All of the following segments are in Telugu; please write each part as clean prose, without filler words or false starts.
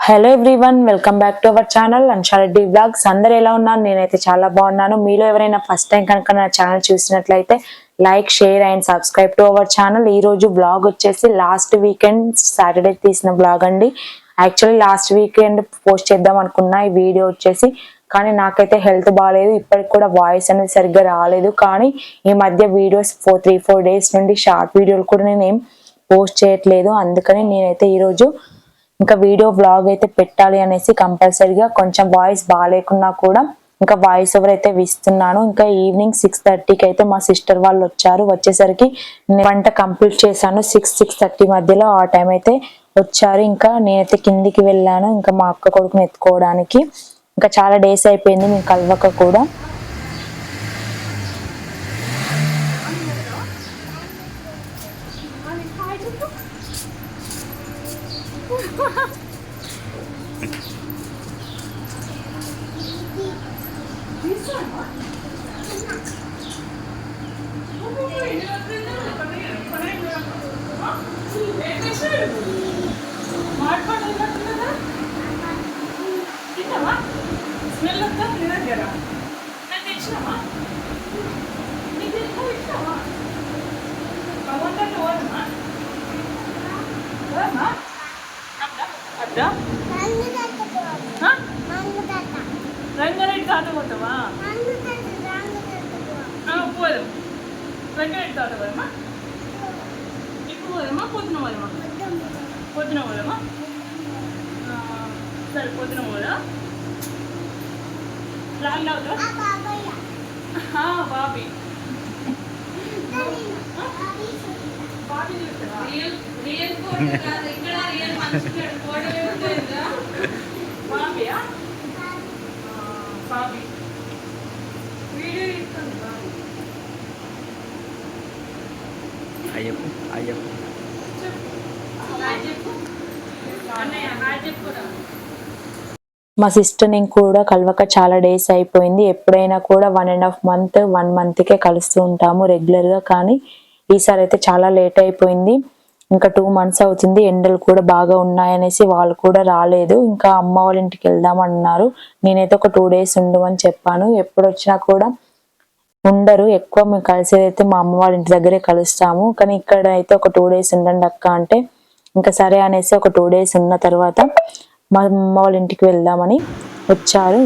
Hello everyone, welcome back to our channel Ansha Reddy vlogs. అందరు ఎలా ఉన్నారు? నేనైతే చాలా బాగున్నాను. మీలో ఎవరైనా ఫస్ట్ టైం కనుక నా ఛానల్ చూసినట్లయితే like, share and subscribe to our channel. ఈ రోజు బ్లాగ్ వచ్చేసి లాస్ట్ వీకెండ్ సాటర్డే తీసిన బ్లాగ్ అండి. యాక్చువల్లీ లాస్ట్ వీకెండ్ పోస్ట్ చేద్దాం అనుకున్నా ఈ వీడియో వచ్చేసి, కానీ నాకైతే హెల్త్ బాగాలేదు. ఇప్పటికి కూడా వాయిస్ అనేది సరిగ్గా రాలేదు. కానీ ఈ మధ్య వీడియోస్ 3-4 డేస్ నుండి షార్ట్ వీడియోలు కూడా నేను ఏం పోస్ట్ చేయట్లేదు. అందుకని నేనైతే ఈరోజు ఇంకా వీడియో బ్లాగ్ అయితే పెట్టాలి అనేసి కంపల్సరీగా కొంచెం వాయిస్ బాగాలేకున్నా కూడా ఇంకా వాయిస్ ఓవర్ అయితే ఇస్తున్నాను. ఇంకా ఈవినింగ్ 6:30కి అయితే మా సిస్టర్ వాళ్ళు వచ్చారు. వచ్చేసరికి వంట కంప్లీట్ చేశాను. 6-6:30 మధ్యలో ఆ టైం అయితే వచ్చారు. ఇంకా నేనైతే కిందికి వెళ్ళాను ఇంకా మా అక్క కొడుకుని ఎత్తుకోవడానికి. ఇంకా చాలా డేస్ అయిపోయింది మేము కలవక కూడా. రంగారెడ్డి తాత పోతావా? పోదాం. రంగారెడ్డి తాత పోదమ్మా. ఇప్పుడు పోదమ్మా, పొద్దున పోదమ్మా. పొద్దున పోదమ్మా. సరే పొద్దున పోదా. రాళ్ళు అవుతా బాబీ బాబీ చూస్తావా? బాబీయా? బాబీ వీడియో ఇస్తుంది. బాబీ అయ్యప్ప అయ్యప్ప చెప్పు అన్నయ్య చెప్పు. మా సిస్టర్ నేను కూడా కలవక చాలా డేస్ అయిపోయింది. ఎప్పుడైనా కూడా 1.5 month 1 monthకే కలుస్తూ ఉంటాము రెగ్యులర్గా. కానీ ఈసారి అయితే చాలా లేట్ అయిపోయింది. ఇంకా 2 months అవుతుంది. ఎండలు కూడా బాగా ఉన్నాయనేసి వాళ్ళు కూడా రాలేదు. ఇంకా అమ్మ వాళ్ళ ఇంటికి వెళ్దామన్నారు. నేనైతే ఒక 2 days ఉండమని చెప్పాను. ఎప్పుడు వచ్చినా కూడా ఉండరు. ఎక్కువ మేము కలిసేదైతే మా అమ్మ వాళ్ళ ఇంటి దగ్గరే కలుస్తాము. కానీ ఇక్కడ అయితే ఒక 2 days ఉండండి అక్క అంటే ఇంకా సరే అనేసి ఒక 2 days ఉన్న తర్వాత మా అమ్మ వాళ్ళ ఇంటికి వెళ్దామని వచ్చారు.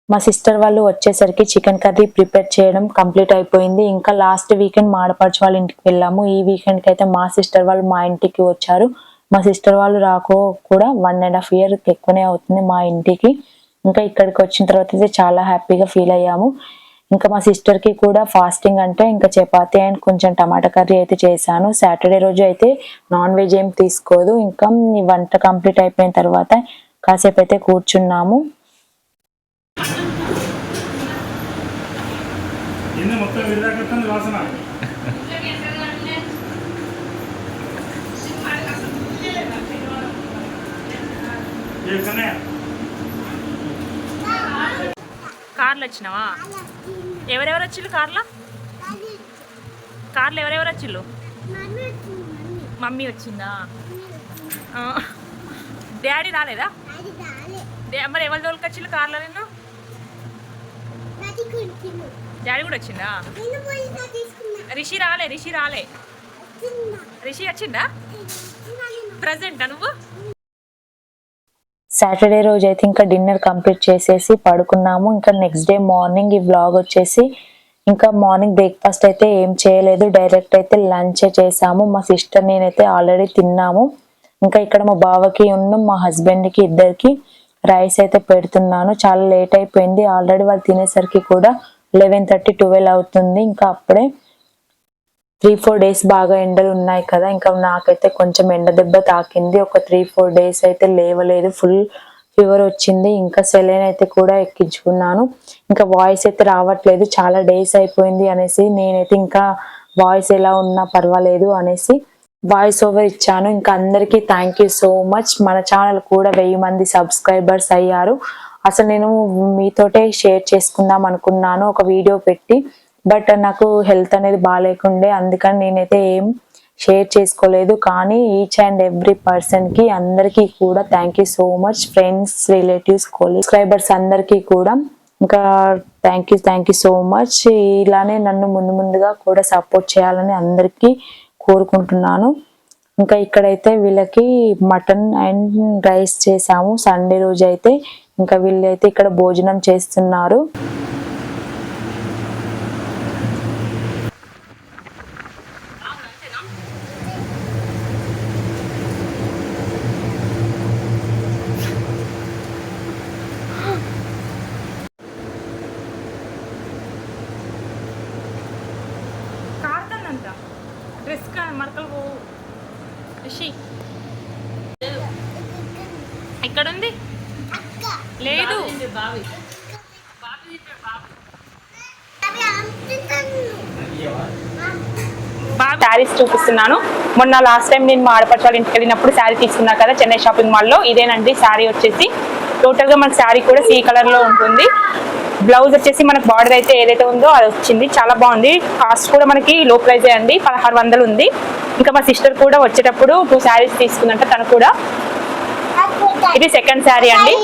మా సిస్టర్ వాళ్ళు వచ్చేసరికి చికెన్ కర్రీ ప్రిపేర్ చేయడం కంప్లీట్ అయిపోయింది. ఇంకా లాస్ట్ వీకెండ్ మాడపరచు వాళ్ళ ఇంటికి వెళ్ళాము. ఈ వీకెండ్కి అయితే మా సిస్టర్ వాళ్ళు మా ఇంటికి వచ్చారు. మా సిస్టర్ వాళ్ళు రాకో కూడా 1.5 year ఎక్కువనే అవుతుంది మా ఇంటికి. ఇంకా ఇక్కడికి వచ్చిన తర్వాత అయితే చాలా హ్యాపీగా ఫీల్ అయ్యాము. ఇంకా మా సిస్టర్కి కూడా ఫాస్టింగ్ అంటే ఇంకా చపాతీ అండ్ కొంచెం టమాటా కర్రీ అయితే చేశాను. సాటర్డే రోజు అయితే నాన్ వెజ్ ఏం తీసుకోదు. ఇంకా ఈ వంట కంప్లీట్ అయిపోయిన తర్వాత కాసేపు అయితే కూర్చున్నాము. కార్లు వచ్చినావా? ఎవరెవరు వచ్చిళ్ళు కార్లో? ఎవరెవరు వచ్చిళ్ళు? మమ్మీ వచ్చిందా? డాడీ రాలేదా? మరి ఎవరి దోలికి వచ్చిళ్ళు కార్లో? నిన్ను డాడీ కూడా వచ్చిందా? రిషి రాలే. రిషి వచ్చిందా? ప్రజెంటా నువ్వు? సాటర్డే రోజు అయితే ఇంకా డిన్నర్ కంప్లీట్ చేసేసి పడుకున్నాము. ఇంకా నెక్స్ట్ డే మార్నింగ్ ఈ వ్లాగ్ వచ్చేసి ఇంకా మార్నింగ్ బ్రేక్ఫాస్ట్ అయితే ఏం చేయలేదు. డైరెక్ట్ అయితే లంచ్ చేసాము. మా సిస్టర్ నేనైతే ఆల్రెడీ తిన్నాము. ఇంకా ఇక్కడ మా బావకి మా హస్బెండ్కి ఇద్దరికి రైస్ అయితే పెడుతున్నాను. చాలా లేట్ అయిపోయింది. ఆల్రెడీ వాళ్ళు తినేసరికి కూడా 11:30-12 అవుతుంది. ఇంకా అప్పుడే 3-4 days బాగా ఎండలు ఉన్నాయి కదా. ఇంకా నాకైతే కొంచెం ఎండ దెబ్బ తాకింది. ఒక 3-4 days అయితే లేవలేదు. ఫుల్ ఫీవర్ వచ్చింది. ఇంకా సెలైన్ అయితే కూడా ఎక్కించుకున్నాను. ఇంకా వాయిస్ అయితే రావట్లేదు. చాలా డేస్ అయిపోయింది అనేసి నేనైతే ఇంకా వాయిస్ ఎలా ఉన్నా పర్వాలేదు అనేసి వాయిస్ ఓవర్ ఇచ్చాను. ఇంకా అందరికీ థ్యాంక్ యూ సో మచ్. మన ఛానల్ కూడా 1000 మంది సబ్స్క్రైబర్స్ అయ్యారు. అసలు నేను మీతోటే షేర్ చేసుకుందాం అనుకున్నాను ఒక వీడియో పెట్టి. బట్ నాకు హెల్త్ అనేది బాగాలేకుండే, అందుకని నేనైతే ఏం షేర్ చేసుకోలేదు. కానీ ఈచ్ అండ్ ఎవ్రీ పర్సన్కి అందరికీ కూడా thank you so much. Friends, relatives, subscribers అందరికీ కూడా ఇంకా థ్యాంక్ యూ సో మచ్. ఇలానే నన్ను ముందుగా కూడా సపోర్ట్ చేయాలని అందరికీ కోరుకుంటున్నాను. ఇంకా ఇక్కడైతే వీళ్ళకి మటన్ అండ్ రైస్ చేసాము సండే రోజు అయితే. ఇంకా వీళ్ళైతే ఇక్కడ భోజనం చేస్తున్నారు. డ్రెస్ మరకలు ఇక్కడ ఉంది లేదు శారీస్ చూపిస్తున్నాను. మొన్న లాస్ట్ టైం నేను మా ఆడపడుచు వాళ్ళ ఇంటికి వెళ్ళినప్పుడు శారీ తీసుకున్నా కదా చెన్నై షాపింగ్ మాల్లో, ఇదేనండి శారీ వచ్చేసి. టోటల్ గా మనకు శారీ కూడా సీ కలర్ లో ఉంటుంది. బ్లౌజ్ వచ్చేసి మనకు బార్డర్ అయితే ఏదైతే ఉందో అది వచ్చింది, చాలా బాగుంది. కాస్ట్ కూడా మనకి లో ప్రైజ్ అండి, 1600 ఉంది. ఇంకా మా సిస్టర్ కూడా వచ్చేటప్పుడు 2 శారీస్ తీసుకుందంట తను కూడా. ఇది సెకండ్ శారీ అండి.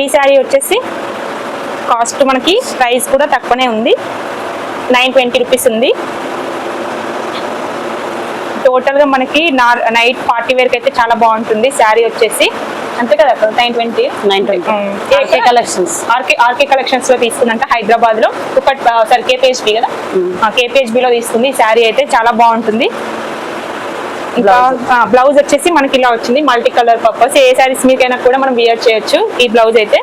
ఈ శారీ వచ్చేసి కాస్ట్ మనకి ప్రైస్ కూడా తక్కువనే ఉంది, 920 రూపీస్ ఉంది. టోటల్ గా మనకి నైట్ పార్టీ వేర్ కి అయితే చాలా బాగుంటుంది శారీ వచ్చేసి. అంతే కదా 920 కలెక్షన్స్ ఆర్కే కలెక్షన్స్ లో తీసుకుందంట హైదరాబాద్ లో. సారీ KPHB కదా, KPHB లో తీసుకుంది. ఈ శారీ అయితే చాలా బాగుంటుంది. ఇంకా బ్లౌజ్ వచ్చేసి మనకి ఇలా వచ్చింది, మల్టీ కలర్ పర్పస్. ఏ శారీస్ మీకైనా కూడా మనం వియర్ చేయొచ్చు ఈ బ్లౌజ్ అయితే.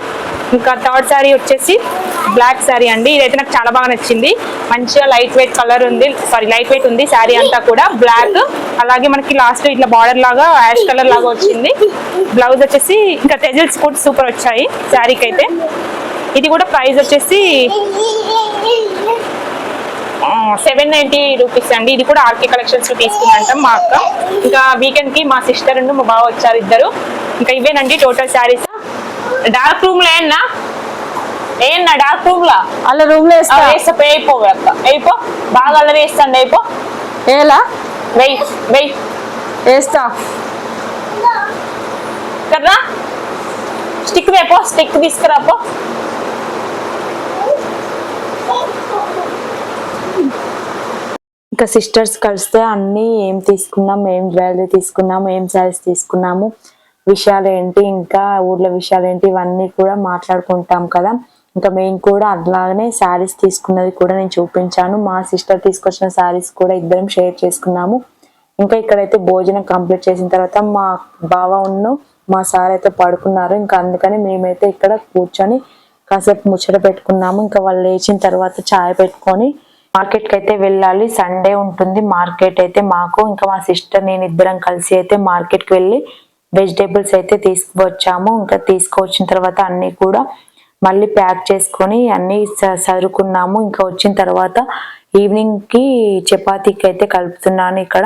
ఇంకా థర్డ్ శారీ వచ్చేసి బ్లాక్ శారీ అండి. ఇదైతే నాకు చాలా బాగా నచ్చింది. మంచిగా లైట్ వెయిట్ ఉంది శారీ అంతా కూడా బ్లాక్. అలాగే మనకి లాస్ట్ ఇట్లా బార్డర్ లాగా యాష్ కలర్ లాగా వచ్చింది. బ్లౌజ్ వచ్చేసి ఇంకా టెజిల్స్ కూడా సూపర్ వచ్చాయి శారీకి అయితే. ఇది కూడా ప్రైస్ వచ్చేసి 790 రూపీస్ అండి. ఇది కూడా ఆర్కే కలెక్షన్స్ లో తీసుకుంటాం మా అక్క. ఇంకా వీకెండ్ కి మా సిస్టర్ మా బావ వచ్చారు ఇద్దరు. ఇంకా ఇవేనండి టోటల్ శారీస్. డార్క్ రూమ్ లో ఏనా డార్క్ రూమ్ లా అలా రూమ్ లో అయిపోవే అక్క, అయిపో బాగా అల్లరి వేస్తాండి, అయిపో ఏలా వెయ్యి వేస్తా కర్రా. Stick వేపో, stick తీసుకురాపో. ఇంకా సిస్టర్స్ కలిస్తే అన్ని ఏం తీసుకున్నాం, ఏం జ్యువెలరీ తీసుకున్నాము, ఏం శారీస్ తీసుకున్నాము, విషయాలు ఏంటి, ఇంకా ఊర్లో విషయాలు ఏంటి, ఇవన్నీ కూడా మాట్లాడుకుంటాం కదా. ఇంకా మేము కూడా అట్లాగనే శారీస్ తీసుకున్నది కూడా నేను చూపించాను. మా సిస్టర్ తీసుకొచ్చిన శారీస్ కూడా ఇద్దరం షేర్ చేసుకున్నాము. ఇంకా ఇక్కడైతే భోజనం కంప్లీట్ చేసిన తర్వాత మా బావ మా సార్ అయితే పడుకున్నారు. ఇంకా అందుకని మేమైతే ఇక్కడ కూర్చొని కాసేపు ముచ్చట పెట్టుకున్నాము. ఇంకా వాళ్ళు లేచిన తర్వాత చాయ్ పెట్టుకొని మార్కెట్ కి అయితే వెళ్ళాలి. సండే ఉంటుంది మార్కెట్ అయితే మాకు. ఇంకా మా సిస్టర్ నేను ఇద్దరం కలిసి అయితే మార్కెట్ కి వెళ్ళి వెజిటేబుల్స్ అయితే తీసుకువచ్చాము. ఇంకా తీసుకువచ్చిన తర్వాత అన్ని కూడా మళ్ళీ ప్యాక్ చేసుకొని అన్ని సరుకున్నాము. ఇంకా వచ్చిన తర్వాత ఈవినింగ్ కి చపాతీకి అయితే కలుపుతున్నాను ఇక్కడ.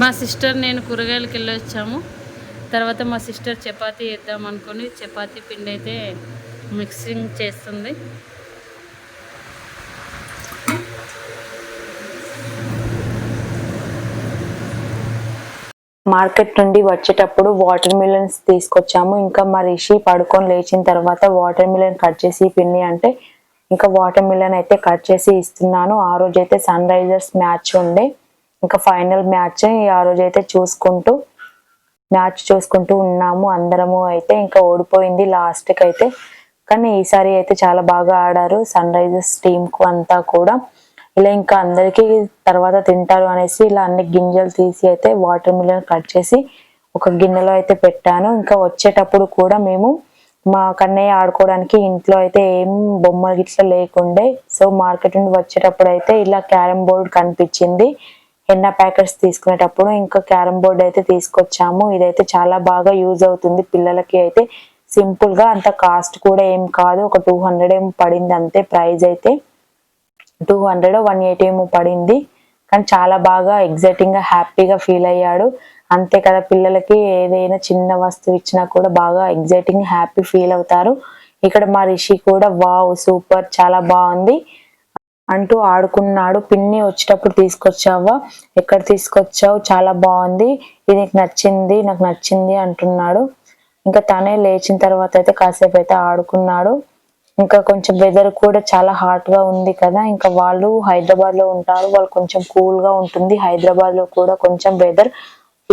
మా సిస్టర్ నేను కూరగాయలకి వెళ్ళి వచ్చాము. తర్వాత మా సిస్టర్ చపాతీ వేద్దాం అనుకుని చపాతీ పిండి అయితే మిక్సింగ్ చేస్తుంది. మార్కెట్ నుండి వచ్చేటప్పుడు వాటర్ మిలన్స్ తీసుకొచ్చాము. ఇంకా మా రిషి పడుకొని లేచిన తర్వాత వాటర్ మిలన్ కట్ చేసి పిన్ని అంటే ఇంకా వాటర్ మిలన్ అయితే కట్ చేసి ఇస్తున్నాను. ఆ రోజు అయితే సన్ రైజర్స్ మ్యాచ్ ఉండే, ఇంకా ఫైనల్ మ్యాచ్ ఆ రోజు అయితే చూసుకుంటూ ఉన్నాము అందరము. అయితే ఇంకా ఓడిపోయింది లాస్ట్ కి అయితే. కానీ ఈసారి అయితే చాలా బాగా ఆడారు సన్ రైజర్స్ టీమ్ కు అంతా కూడా. ఇలా ఇంకా అందరికీ తర్వాత తింటారు అనేసి ఇలా అన్ని గింజలు తీసి అయితే వాటర్ మిలన్ కట్ చేసి ఒక గిన్నెలో అయితే పెట్టాను. ఇంకా వచ్చేటప్పుడు కూడా మేము మా కన్నయ్య ఆడుకోవడానికి ఇంట్లో అయితే ఏం బొమ్మలు గిట్ల లేకుండే. సో మార్కెట్ నుండి వచ్చేటప్పుడు అయితే ఇలా క్యారమ్ బోర్డ్ కనిపించింది. హెన్నా ప్యాకెట్స్ తీసుకునేటప్పుడు ఇంకా క్యారమ్ బోర్డ్ అయితే తీసుకొచ్చాము. ఇదైతే చాలా బాగా యూజ్ అవుతుంది పిల్లలకి. అయితే సింపుల్ గా, అంత కాస్ట్ కూడా ఏం కాదు, ఒక 200 ఏమో పడింది అంతే. ప్రైస్ అయితే 200 180 ఏమో పడింది. కానీ చాలా బాగా ఎగ్జైటింగ్ గా హ్యాపీగా ఫీల్ అయ్యాడు. అంతే కదా, పిల్లలకి ఏదైనా చిన్న వస్తువు ఇచ్చినా కూడా బాగా ఎగ్జైటింగ్ హ్యాపీ ఫీల్ అవుతారు. ఇక్కడ మా రిషి కూడా వావ్ సూపర్ చాలా బాగుంది అంటూ ఆడుకున్నాడు. పిన్ని వచ్చేటప్పుడు తీసుకొచ్చావా, ఎక్కడ తీసుకొచ్చావు, చాలా బాగుంది, ఇది నీకు నచ్చింది, నాకు నచ్చింది అంటున్నాడు. ఇంకా తనే లేచిన తర్వాత అయితే కాసేపు అయితే ఆడుకున్నాడు. ఇంకా కొంచెం వెదర్ కూడా చాలా హాట్ గా ఉంది కదా, ఇంకా వాళ్ళు హైదరాబాద్ లో ఉంటారు, వాళ్ళు కొంచెం కూల్ గా ఉంటుంది. హైదరాబాద్ లో కూడా కొంచెం వెదర్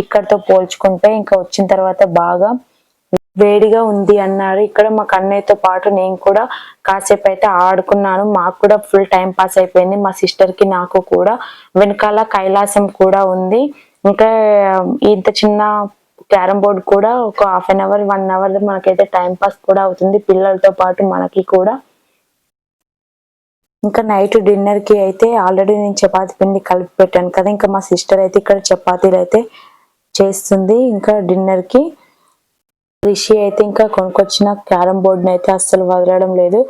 ఇక్కడతో పోల్చుకుంటే ఇంకా వచ్చిన తర్వాత బాగా వేడిగా ఉంది అన్నారు. ఇక్కడ మా కన్నయ్యతో పాటు నేను కూడా కాసేపు అయితే ఆడుకున్నాను. మాకు కూడా ఫుల్ టైం పాస్ అయిపోయింది, మా సిస్టర్ కి నాకు కూడా. వెనకాల కైలాసం కూడా ఉంది. ఇంకా ఇంత చిన్న క్యారమ్ బోర్డ్ కూడా ఒక 1/2 అవర్ 1 అవర్ మనకైతే టైం పాస్ కూడా అవుతుంది పిల్లలతో పాటు మనకి కూడా. ఇంకా నైట్ డిన్నర్ కి అయితే ఆల్రెడీ నేను చపాతీ పిండి కలిపి పెట్టాను కదా, ఇంకా మా సిస్టర్ అయితే ఇక్కడ చపాతీలు అయితే చేస్తుంది. ఇంకా డిన్నర్ కి రిషి అయితే ఇంకా కొనుక్కొచ్చిన క్యారమ్ బోర్డుని అయితే అస్సలు వదలడం లేదు,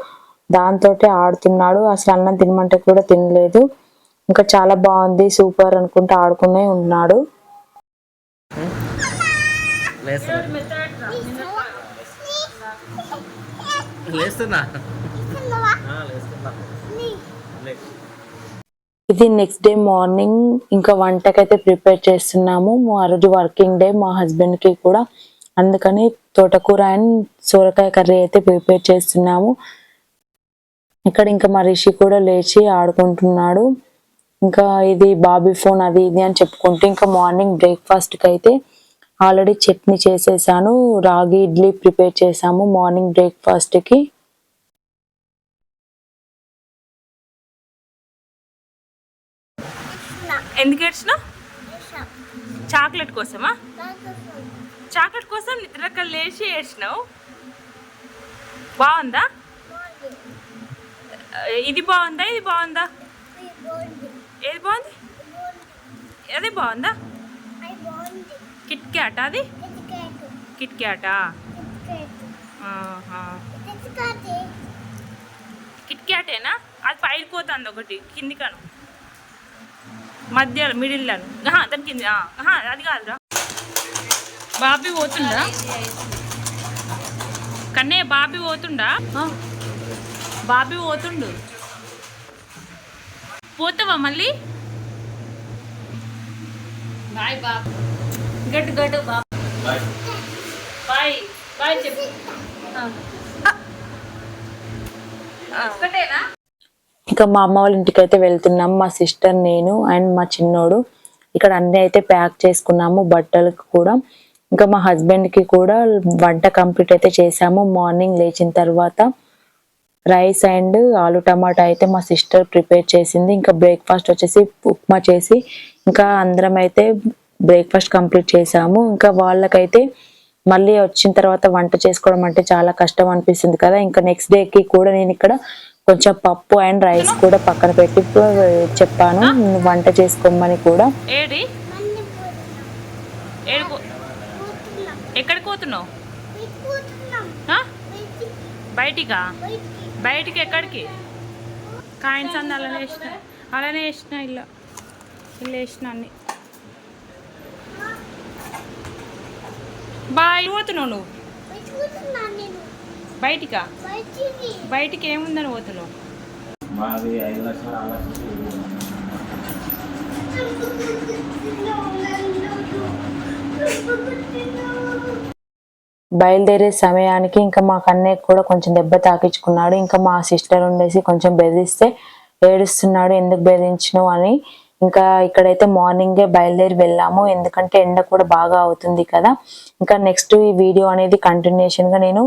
దాంతో ఆడుతున్నాడు. అసలు అన్నం తినమంటే కూడా తినలేదు. ఇంకా చాలా బాగుంది సూపర్ అనుకుంటూ ఆడుకునే ఉన్నాడు. ఇది నెక్స్ట్ డే మార్నింగ్. ఇంకా వంటకైతే ప్రిపేర్ చేస్తున్నాము. ఆ రోజు వర్కింగ్ డే మా హస్బెండ్ కి కూడా, అందుకని తోటకూర అండ్ సోరకాయ కర్రీ అయితే ప్రిపేర్ చేస్తున్నాము. ఇక్కడ ఇంకా మా రిషి కూడా లేచి ఆడుకుంటున్నాడు. ఇంకా ఇది బాబీ ఫోన్ అది ఇది అని చెప్పుకుంటూ ఇంకా మార్నింగ్ బ్రేక్ఫాస్ట్ కి అయితే ఆల్రెడీ చట్నీ చేసేసాను, రాగి ఇడ్లీ ప్రిపేర్ చేసాము మార్నింగ్ బ్రేక్ఫాస్ట్ కి. ఎందుకు ఏడ్చినా? చాక్లెట్ కోసమా? చాక్లెట్ కోసం నిద్రక్క లేచి ఏడ్చినావు? బాగుందా? ఇది బాగుందా, ఇది బాగుందా? ఏది బాగుంది? అదే బాగుందా? కిట్ క్యాట్ అది? కిట్ క్యాటా? కిట్ క్యాటేనా? అది పైకి పోతుంది ఒకటి కిందికను మధ్య మిడిల్లను దాని కింద అది కాదురా. బాబీ పోతుండా కన్నయ్య? బాబీ పోతుండా? బాబీ పోతుండు. పోతావా మళ్ళీ? బాయ్ బాబు, గట్టు గట్టు బాబు, బాయ్ బాయ్ చెప్పు. ఒకటేనా? ఇంకా మా అమ్మ వాళ్ళ ఇంటికి అయితే వెళ్తున్నాము, మా సిస్టర్ నేను అండ్ మా చిన్నోడు. ఇక్కడ అన్ని అయితే ప్యాక్ చేసుకున్నాము బట్టలకు కూడా. ఇంకా మా హస్బెండ్ కి కూడా వంట కంప్లీట్ అయితే చేసాము. మార్నింగ్ లేచిన తర్వాత రైస్ అండ్ ఆలు టమాటా అయితే మా సిస్టర్ ప్రిపేర్ చేసింది. ఇంకా బ్రేక్ఫాస్ట్ వచ్చేసి ఉప్మా చేసి ఇంకా అందరం అయితే బ్రేక్ఫాస్ట్ కంప్లీట్ చేసాము. ఇంకా వాళ్ళకైతే మళ్ళీ వచ్చిన తర్వాత వంట చేసుకోవడం అంటే చాలా కష్టం అనిపిస్తుంది కదా. ఇంకా నెక్స్ట్ డేకి కూడా నేను ఇక్కడ కొంచెం పప్పు అండ్ రైస్ కూడా పక్కన పెట్టి చెప్పాను వంట చేసుకోమని కూడా. ఎక్కడికి పోతున్నావు? బయటికా? బయటికి ఎక్కడికి? కాయిన్స్ అన్నీ అలానే వేసిన ఇలా వేసిన అన్ని. బాయ్ పోతున్నావు నువ్వు? బయటికా? బయటికి ఏముందని పోతున్నావు? బయలుదేరే సమయానికి ఇంకా మా కన్నయ్య కూడా కొంచెం దెబ్బ తాకించుకున్నాడు. ఇంకా మా సిస్టర్ ఉండేసి కొంచెం బెదిరిస్తే ఏడుస్తున్నాడు, ఎందుకు బెదిరించినావు అని. ఇంకా ఇక్కడైతే మార్నింగే బయలుదేరి వెళ్ళాము, ఎందుకంటే ఎండ కూడా బాగా అవుతుంది కదా. ఇంకా నెక్స్ట్ ఈ వీడియో అనేది కంటిన్యూషన్ గా నేను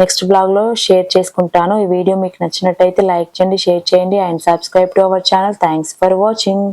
నెక్స్ట్ బ్లాగ్ లో షేర్ చేసుకుంటాను. ఈ వీడియో మీకు నచ్చినట్టయితే లైక్ చేయండి, షేర్ చేయండి and subscribe to our channel. Thanks for watching.